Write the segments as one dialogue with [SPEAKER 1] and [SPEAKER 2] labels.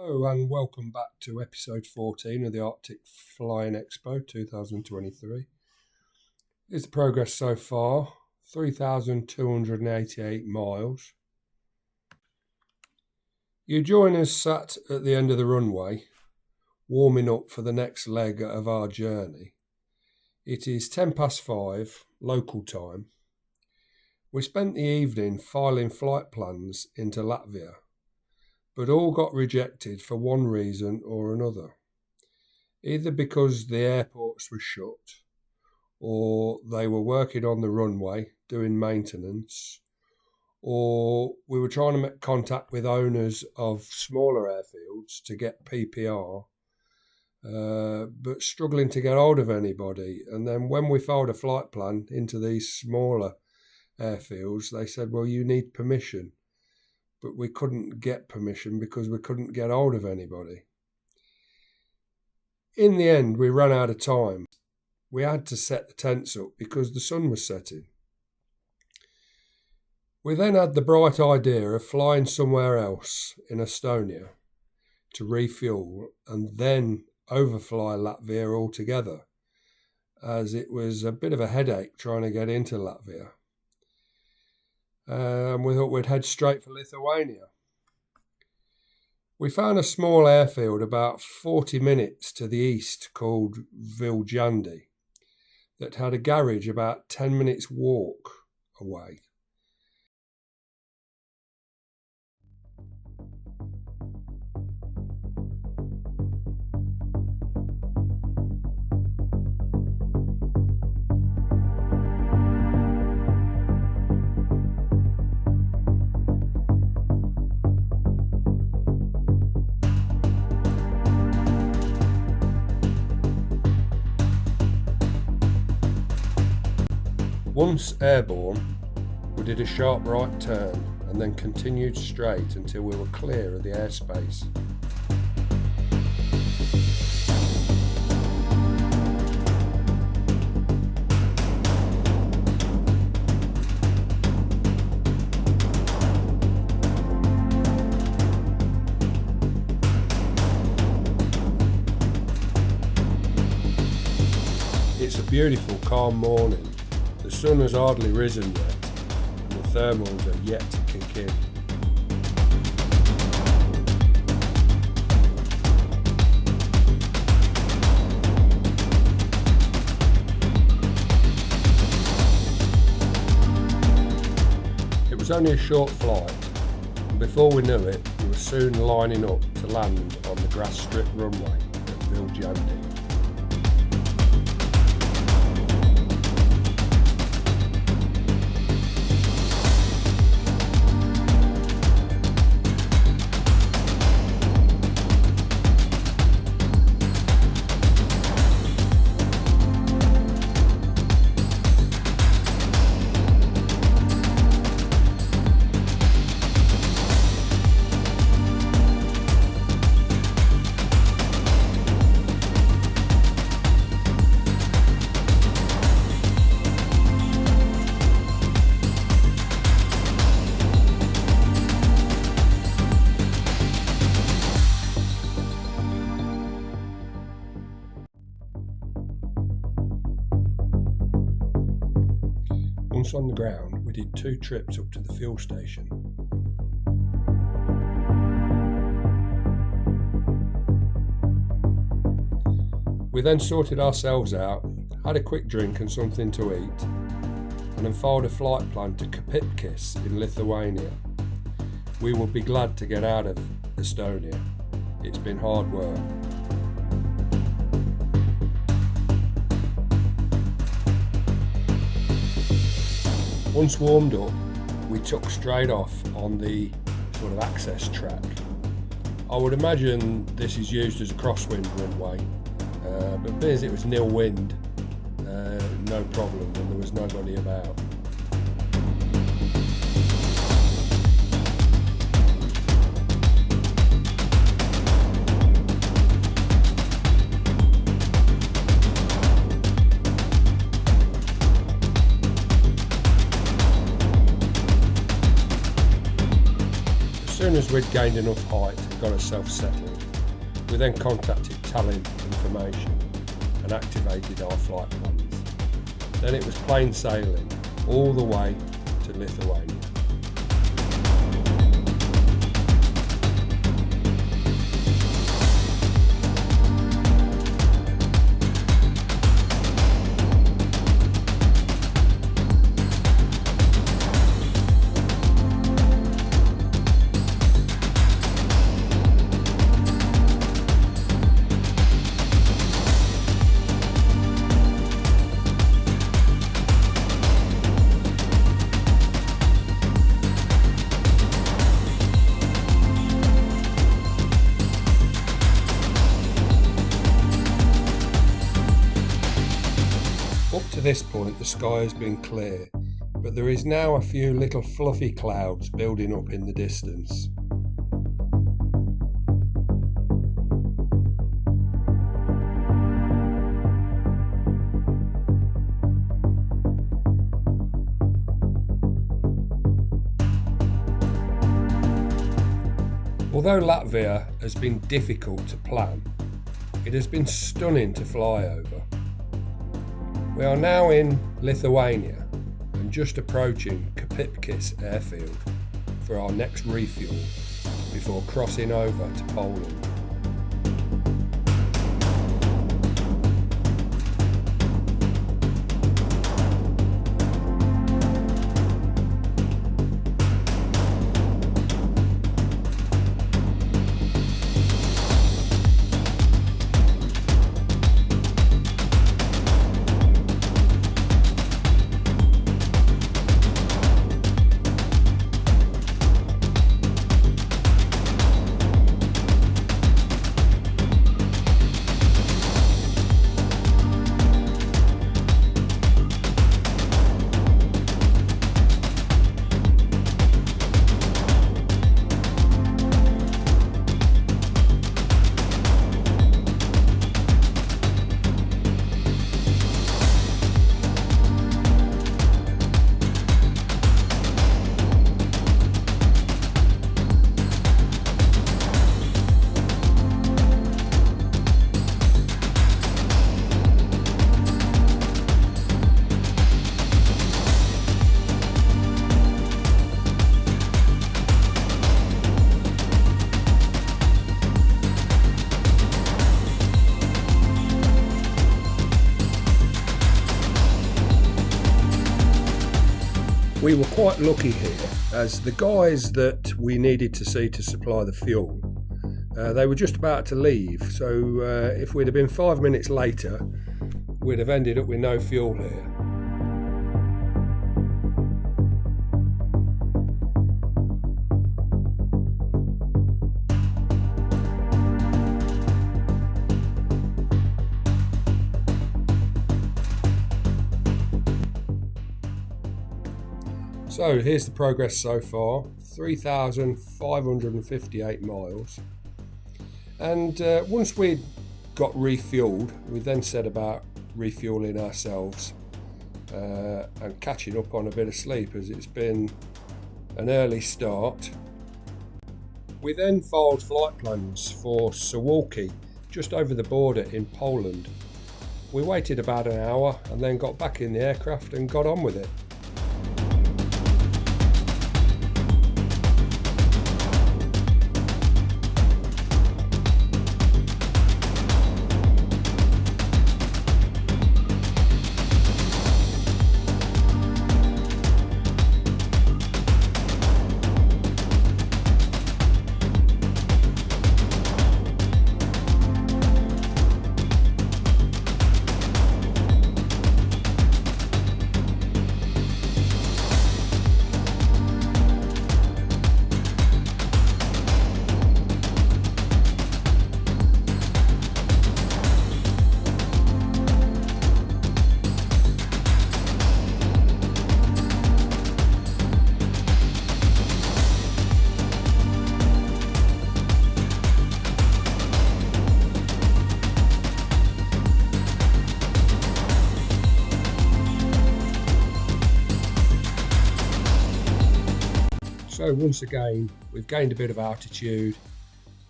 [SPEAKER 1] Hello and welcome back to episode 14 of the Arctic Flying Expo 2023. Here's the progress so far, 3,288 miles. You join us sat at the end of the runway, warming up for the next leg of our journey. It is 5:10 local time. We spent the evening filing flight plans into Latvia, but all got rejected for one reason or another. Either because the airports were shut, or they were working on the runway doing maintenance, or we were trying to make contact with owners of smaller airfields to get PPR, but struggling to get hold of anybody. And then when we filed a flight plan into these smaller airfields, they said, well, you need permission. But we couldn't get permission because we couldn't get hold of anybody. In the end, we ran out of time. We had to set the tents up because the sun was setting. We then had the bright idea of flying somewhere else in Estonia to refuel and then overfly Latvia altogether, as it was a bit of a headache trying to get into Latvia. And we thought we'd head straight for Lithuania. We found a small airfield about 40 minutes to the east called Viljandi that had a garage about 10 minutes walk away. Once airborne, we did a sharp right turn and then continued straight until we were clear of the airspace. It's a beautiful, calm morning. The sun has hardly risen yet, and the thermals are yet to kick in. It was only a short flight, and before we knew it, we were soon lining up to land on the grass-stripped runway at Viljandi. Once on the ground, we did 2 trips up to the fuel station. We then sorted ourselves out, had a quick drink and something to eat, and then filed a flight plan to Kapitkas in Lithuania. We will be glad to get out of Estonia. It's been hard work. Once warmed up, we took straight off on the sort of access track. I would imagine this is used as a crosswind runway, but being as it was nil wind, no problem, and there was nobody about. As soon as we'd gained enough height and got ourselves settled, We then contacted Tallinn Information and activated our flight plans. Then it was plain sailing all the way to Lithuania. Up to this point the sky has been clear, but there is now a few little fluffy clouds building up in the distance. Although Latvia has been difficult to plan, it has been stunning to fly over. We are now in Lithuania and just approaching Kapipkis airfield for our next refuel before crossing over to Poland. We were quite lucky here, as the guys that we needed to see to supply the fuel, they were just about to leave, so if we'd have been 5 minutes later, we'd have ended up with no fuel here. So here's the progress so far, 3,558 miles. And once we'd got refueled, we then set about refueling ourselves and catching up on a bit of sleep, as it's been an early start. We then filed flight plans for Suwalki, just over the border in Poland. We waited about an hour and then got back in the aircraft and got on with it. So once again, we've gained a bit of altitude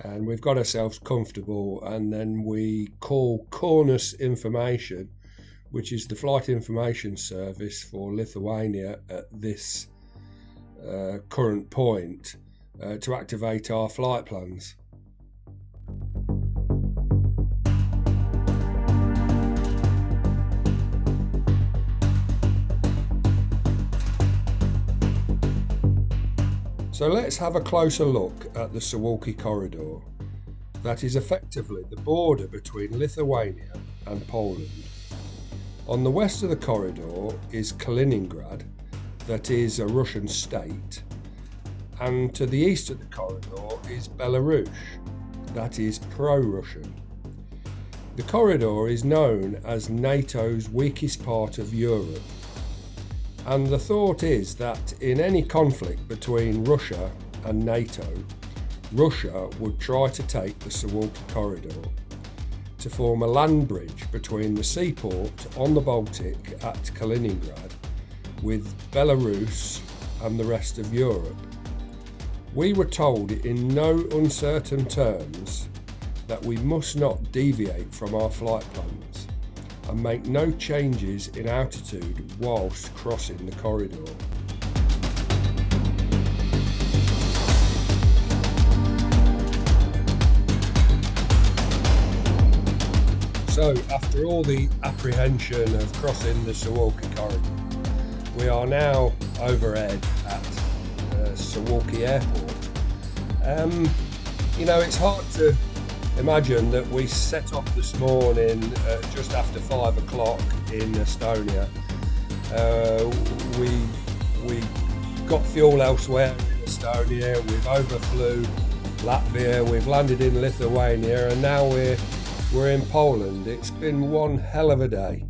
[SPEAKER 1] And we've got ourselves comfortable, and then we call Cornus Information, which is the flight information service for Lithuania at this current point, to activate our flight plans. So let's have a closer look at the Suwalki corridor. That is effectively the border between Lithuania and Poland. On the west of the corridor is Kaliningrad, that is a Russian state, and to the east of the corridor is Belarus, that is pro-Russian. The corridor is known as NATO's weakest part of Europe, and the thought is that in any conflict between Russia and NATO, Russia would try to take the Suwalki corridor to form a land bridge between the seaport on the Baltic at Kaliningrad with Belarus and the rest of Europe. We were told in no uncertain terms that we must not deviate from our flight plans and make no changes in altitude whilst crossing the corridor. So, after all the apprehension of crossing the Suwalki corridor, we are now overhead at Suwalki Airport. It's hard to imagine that we set off this morning just after 5 o'clock in Estonia. We got fuel elsewhere in Estonia, we've overflew Latvia, we've landed in Lithuania, and now we're in Poland. It's been one hell of a day.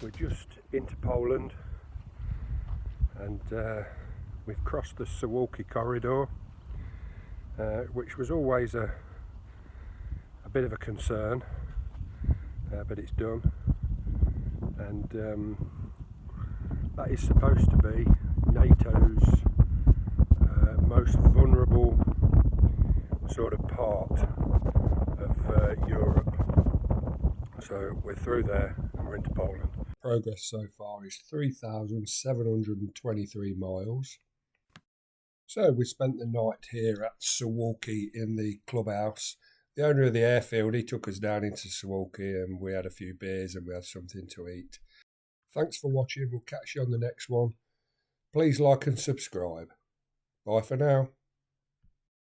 [SPEAKER 1] We're just into Poland, and we've crossed the Suwalki corridor, which was always a bit of a concern, but it's done, and that is supposed to be NATO's most vulnerable sort of part of Europe. So we're through there and we're into Poland. Progress so far is 3,723 miles. So we spent the night here at Suwalki in the clubhouse. The owner of the airfield, he took us down into Suwalki and we had a few beers and we had something to eat. Thanks for watching. We'll catch you on the next one. Please like and subscribe. Bye for now.